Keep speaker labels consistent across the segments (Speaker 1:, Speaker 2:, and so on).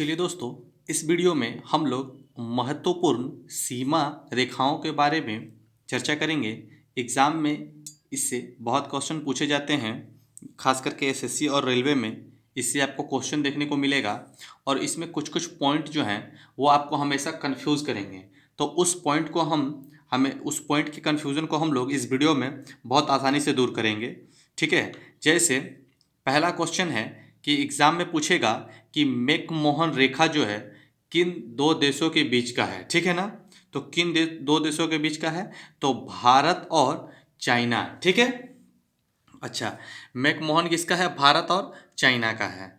Speaker 1: चलिए दोस्तों, इस वीडियो में हम लोग महत्वपूर्ण सीमा रेखाओं के बारे में चर्चा करेंगे। एग्ज़ाम में इससे बहुत क्वेश्चन पूछे जाते हैं, खास करके एसएससी और रेलवे में इससे आपको क्वेश्चन देखने को मिलेगा। और इसमें कुछ कुछ पॉइंट जो हैं वो आपको हमेशा कंफ्यूज करेंगे। तो उस पॉइंट के कन्फ्यूज़न को हम लोग इस वीडियो में बहुत आसानी से दूर करेंगे। ठीक है। जैसे पहला क्वेश्चन है कि एग्ज़ाम में पूछेगा कि मैकमोहन रेखा जो है किन दो देशों के बीच का है। ठीक है ना। तो दो देशों के बीच का है, तो भारत और चाइना। ठीक है। अच्छा, मैकमोहन किसका है? भारत और चाइना का है।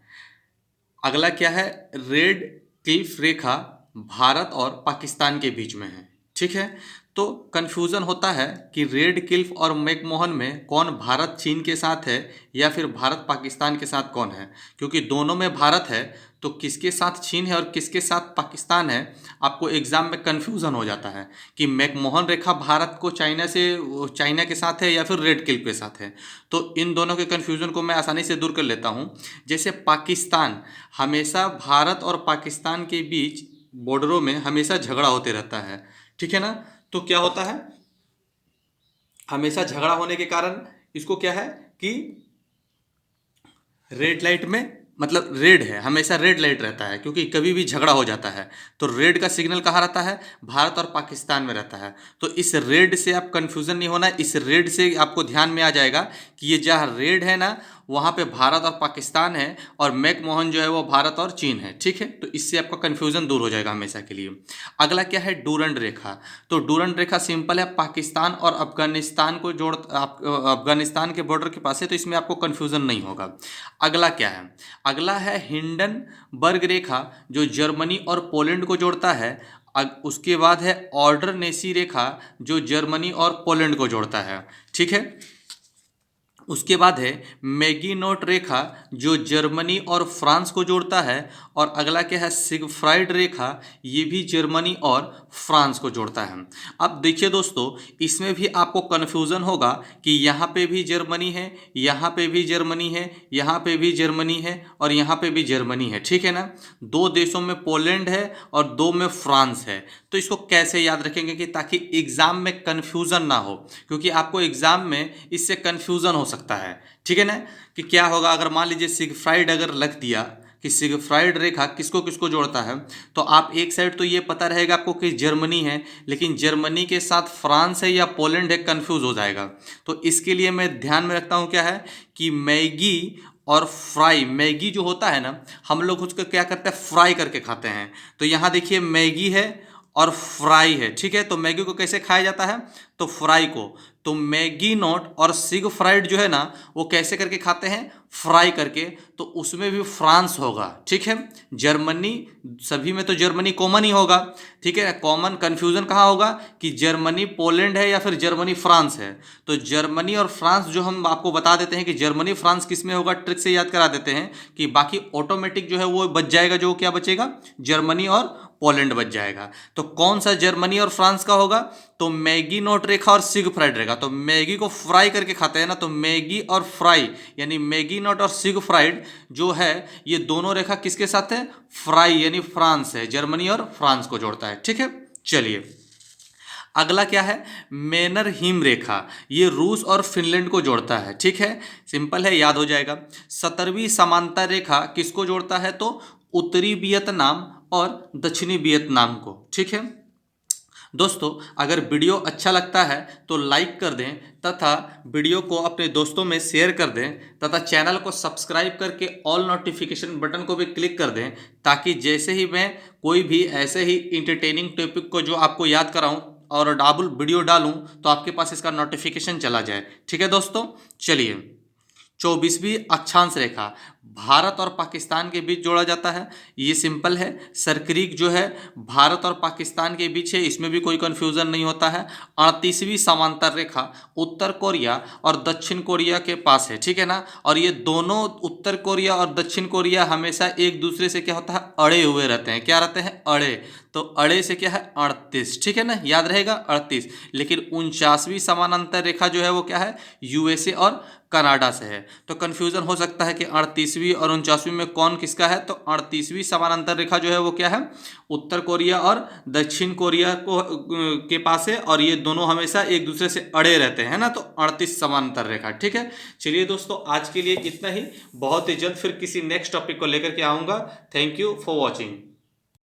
Speaker 1: अगला क्या है? रेड क्लिफ रेखा भारत और पाकिस्तान के बीच में है। ठीक है। तो कन्फ्यूज़न होता है कि रेड क्लिफ और मैकमोहन में कौन भारत चीन के साथ है या फिर भारत पाकिस्तान के साथ कौन है, क्योंकि दोनों में भारत है तो किसके साथ चीन है और किसके साथ पाकिस्तान है, आपको एग्जाम में कन्फ्यूज़न हो जाता है कि मैकमोहन रेखा भारत को चाइना के साथ है या फिर रेड क्लिफ के साथ है। तो इन दोनों के कन्फ्यूज़न को मैं आसानी से दूर कर लेता हूँ। जैसे पाकिस्तान, हमेशा भारत और पाकिस्तान के बीच बॉर्डरों में हमेशा झगड़ा होते रहता है। ठीक है ना। तो क्या होता है, हमेशा झगड़ा होने के कारण इसको क्या है कि रेड लाइट में, मतलब रेड है, हमेशा रेड लाइट रहता है क्योंकि कभी भी झगड़ा हो जाता है। तो रेड का सिग्नल कहाँ रहता है? भारत और पाकिस्तान में रहता है। तो इस रेड से आप कंफ्यूजन नहीं होना, इस रेड से आपको ध्यान में आ जाएगा कि ये जहाँ रेड है ना वहाँ पे भारत और पाकिस्तान है, और मैकमोहन जो है वो भारत और चीन है। ठीक है। तो इससे आपका कन्फ्यूजन दूर हो जाएगा हमेशा के लिए। अगला क्या है? डूरंड रेखा। तो डूरंड रेखा सिंपल है, पाकिस्तान और अफगानिस्तान को अफगानिस्तान के बॉर्डर के पास है, तो इसमें आपको कन्फ्यूजन नहीं होगा। अगला क्या है? अगला है हिंडनबर्ग रेखा जो जर्मनी और पोलैंड को जोड़ता है। उसके बाद है ऑर्डर नेसी रेखा जो जर्मनी और पोलैंड को जोड़ता है। ठीक है। उसके बाद है मैगिनोट रेखा जो जर्मनी और फ्रांस को जोड़ता है। और अगला क्या है? सिगफ्राइड रेखा, ये भी जर्मनी और फ्रांस को जोड़ता है। अब देखिए दोस्तों, इसमें भी आपको कन्फ्यूज़न होगा कि यहाँ पे भी जर्मनी है, यहाँ पे भी जर्मनी है, यहाँ पे भी जर्मनी है और यहाँ पे भी जर्मनी है। ठीक है ना। दो देशों में पोलैंड है और दो में फ्रांस है। तो इसको कैसे याद रखेंगे कि ताकि एग्ज़ाम में कन्फ्यूज़न ना हो, क्योंकि आपको एग्ज़ाम में इससे कन्फ्यूज़न हो सकता है। ठीक है ना। कि क्या होगा अगर मान लीजिए सिगफ्राइड अगर लग दिया कि सिगफ्राइड रेखा किसको किसको जोड़ता है, तो आप एक साइड तो ये पता रहेगा आपको कि जर्मनी है, लेकिन जर्मनी के साथ फ्रांस है या पोलैंड है, कन्फ्यूज़ हो जाएगा। तो इसके लिए मैं ध्यान में रखता हूँ क्या है कि मैगी और फ्राई, मैगी जो होता है ना, हम लोग उसको क्या करते हैं? फ्राई करके खाते हैं। तो यहाँ देखिए मैगी है और फ्राई है। ठीक है। तो मैगी को कैसे खाया जाता है? तो फ्राई को। तो मैगी नोट और सिग फ्राइड जो है ना वो कैसे करके खाते हैं? फ्राई करके। तो उसमें भी फ्रांस होगा। ठीक है। जर्मनी, सभी में तो जर्मनी कॉमन ही होगा। ठीक है। कॉमन कन्फ्यूजन कहाँ होगा कि जर्मनी पोलैंड है या फिर जर्मनी फ्रांस है। तो जर्मनी और फ्रांस जो हम आपको बता देते हैं कि जर्मनी फ्रांस किस में होगा, ट्रिक से याद करा देते हैं कि बाकी ऑटोमेटिक जो है वो बच जाएगा। जो क्या बचेगा? जर्मनी और पोलैंड बच जाएगा। तो कौन सा जर्मनी और फ्रांस का होगा? तो मैगी नोट रेखा और सिग फ्राइड रेखा। तो मैगी को फ्राई करके खाते हैं ना, तो मैगी और फ्राई यानी मैगी नोट और सिग फ्राइड जो है ये दोनों रेखा किसके साथ है? फ्राई यानी फ्रांस है, जर्मनी और फ्रांस को जोड़ता है। ठीक है। चलिए अगला क्या है? मेनर हिम रेखा, ये रूस और फिनलैंड को जोड़ता है। ठीक है। सिंपल है, याद हो जाएगा। 17वीं समांतर रेखा किसको जोड़ता है? तो उत्तरी वियतनाम और दक्षिणी वियतनाम को। ठीक है। दोस्तों, अगर वीडियो अच्छा लगता है तो लाइक कर दें तथा वीडियो को अपने दोस्तों में शेयर कर दें तथा चैनल को सब्सक्राइब करके ऑल नोटिफिकेशन बटन को भी क्लिक कर दें, ताकि जैसे ही मैं कोई भी ऐसे ही इंटरटेनिंग टॉपिक को जो आपको याद कराऊं और डाबल वीडियो डालूं तो आपके पास इसका नोटिफिकेशन चला जाए। ठीक है दोस्तों। चलिए 24वीं अक्षांश रेखा भारत और पाकिस्तान के बीच जोड़ा जाता है। ये सिंपल है, सर्करीक जो है भारत और पाकिस्तान के बीच है, इसमें भी कोई कंफ्यूजन नहीं होता है। 38वीं समांतर रेखा उत्तर कोरिया और दक्षिण कोरिया के पास है। ठीक है ना। और ये दोनों उत्तर कोरिया और दक्षिण कोरिया हमेशा एक दूसरे से क्या होता है? अड़े हुए रहते हैं। क्या रहते हैं? अड़े। तो अड़े से क्या है? 38। ठीक है ना, याद रहेगा 38। लेकिन 49वीं समानांतर रेखा जो है वो क्या है? यूएसए और कनाडा से है। तो कन्फ्यूज़न हो सकता है कि 38वीं और 49वीं में कौन किसका है। तो 38वीं समानांतर रेखा जो है वो क्या है, उत्तर कोरिया और दक्षिण कोरिया को के पास है, और ये दोनों हमेशा एक दूसरे से अड़े रहते हैं ना, तो 38 समानांतर रेखा। ठीक है, चलिए दोस्तों आज के लिए इतना ही, बहुत ही जल्द फिर किसी नेक्स्ट टॉपिक को लेकर के आऊँगा। Thank you for watching.